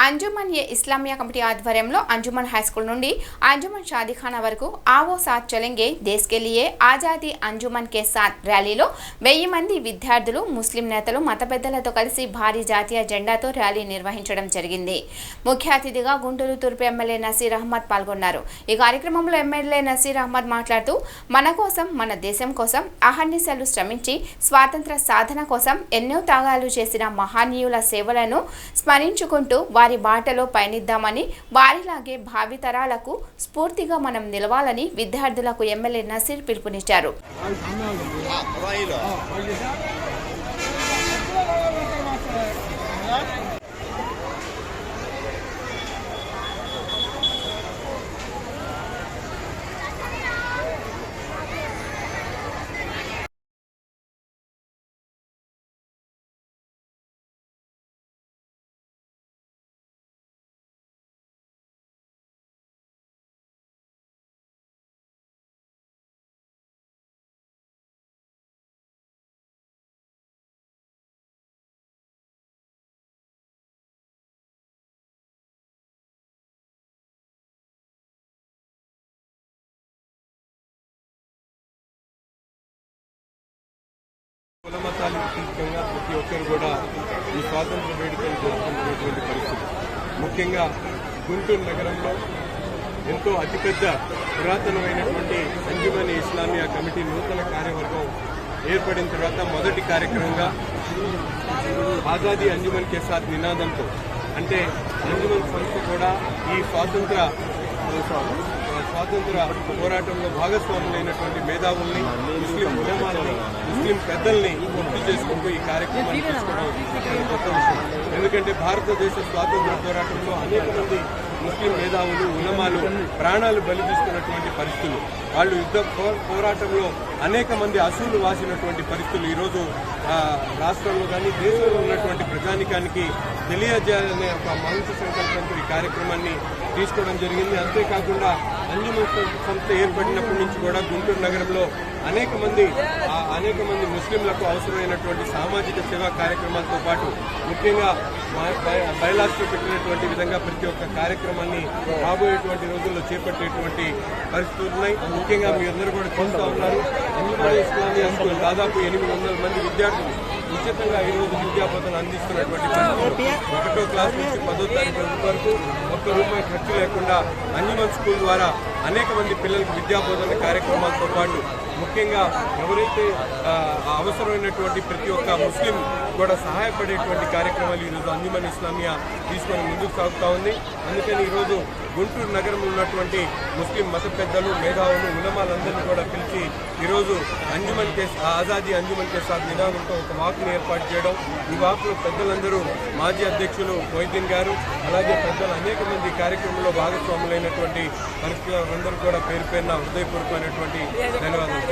అంజుమన్ ఏ Islamia committee ఆధ్వర్యంలో Anjuman high school నుండి అంజుమన్ షాదీఖానా వరకు आवो साथ चलेंगे देश के लिए ఆజాదీ అంజుమన్ కే సాత్ ర్యాలీలో 1000 మంది విద్యార్థులు ముస్లిం నేతలు మత పెద్దలతో కలిసి భారీ జాతీయ జెండాతో ర్యాలీ నిర్వహించడం జరిగింది. ముఖ్య అతిథిగా గుంటూరు తూర్పు ఎమ్మెల్యే నసీర్ అహ్మద్ పాల్గొన్నారు. ఈ కార్యక్రమంలో ఎమ్మెల్యే నసీర్ అహ్మద్ మాట్లాడుతూ మన కోసం మన దేశం కోసం అహర్నిశలు శ్రమించి స్వాతంత్ర సాధన కోసం ఎన్నో త్యాగాలు చేసిన మహనీయుల సేవలను స్మరించుకుంటూ వారి బాటలో పయనిద్దామని వారిలాగే భావితరాలకు స్ఫూర్తిగా మనం నిలవాలని విద్యార్థులకు ఎమ్మెల్యే నసీర్ పిలుపునిచ్చారు. కులమతాలు ముఖ్యంగా ప్రతి ఒక్కరు కూడా ఈ స్వాతంత్ర వేడుకలు జరుపుకుంటున్నటువంటి పరిస్థితి. ముఖ్యంగా గుంటూరు నగరంలో ఎంతో అతిపెద్ద పురాతనమైనటువంటి అంజుమన్ ఇస్లామియా కమిటీ నూతన కార్యవర్గం ఏర్పడిన తర్వాత మొదటి కార్యక్రమంగా ఆజాదీ అంజుమన్ కే సాత్ నినాదంతో, అంటే అంజుమన్ సంస్థ కూడా ఈ స్వాతంత్ర పోరాటంలో భాగస్వాములైనటువంటి మేధావుల్ని, ముస్లిం ఉలమాల్ని, ముస్లిం పెద్దల్ని గుర్తు చేసుకుంటూ ఈ కార్యక్రమాన్ని తీసుకోవడం గొప్ప విషయం. ఎందుకంటే భారతదేశ స్వాతంత్ర పోరాటంలో అనేక మంది ముస్లిం మేధావులు, ఉలమాలు ప్రాణాలు బలిపిస్తున్నటువంటి పరిస్థితులు, వాళ్ళు యుద్ధ పోరాటంలో అనేక మంది అసూలు వాసినటువంటి పరిస్థితులు ఈరోజు రాష్ట్రంలో కానీ దేశంలో ఉన్నటువంటి ప్రజానికానికి తెలియజేయాలనే ఒక మంచి సంకల్పంతో ఈ కార్యక్రమాన్ని తీసుకోవడం జరిగింది. అంతేకాకుండా అంజుమన్ సంస్థ ఏర్పడినప్పటి నుంచి కూడా గుంటూరు నగరంలో అనేక మంది ముస్లింలకు అవసరమైనటువంటి సామాజిక సేవా కార్యక్రమాలతో పాటు ముఖ్యంగా బైలాస్లో పెట్టినటువంటి విధంగా ప్రతి ఒక్క కార్యక్రమాన్ని రాబోయేటువంటి రోజుల్లో చేపట్టేటువంటి పరిస్థితులు ఉన్నాయి. ముఖ్యంగా మీ అందరూ కూడా చూస్తూ ఉన్నారు. అంజుమన్ ఇస్లామియా స్కూల్ దాదాపు 800 మంది విద్యార్థులు ఉచితంగా ఈరోజు విద్యాబోధన అందిస్తున్నటువంటి పరిస్థితులు. 1వ క్లాస్ నుంచి 10వ తరగతి వరకు ₹1 ఖర్చు లేకుండా అంజుమన్ స్కూల్ ద్వారా అనేక మంది పిల్లలకు విద్యాబోధన కార్యక్రమాలతో పాటు ముఖ్యంగా ఎవరైతే అవసరమైనటువంటి ప్రతి ఒక్క ముస్లిం కూడా సహాయపడేటువంటి కార్యక్రమాలు ఈరోజు అంజుమన్ ఇస్లామియా తీసుకొని ముందుకు సాగుతూ ఉంది. అందుకని ఈరోజు గుంటూరు నగరంలో ఉన్నటువంటి ముస్లిం మత పెద్దలు, మేధావులు, ఉలమాలందరినీ కూడా పిలిచి ఈరోజు ఆజాదీ అంజుమన్ కే సాత్ నినాదంతో ఒక వాక్ను ఏర్పాటు చేయడం. ఈ వాక్లో పెద్దలందరూ మాజీ అధ్యక్షులు మొయిద్దీన్ గారు, అలాగే పెద్దలు అనేక మంది కార్యక్రమంలో భాగస్వాములైనటువంటి పరిస్థితులందరూ కూడా పేరు పేరున హృదయపూర్వకమైనటువంటి ధన్యవాదాలు.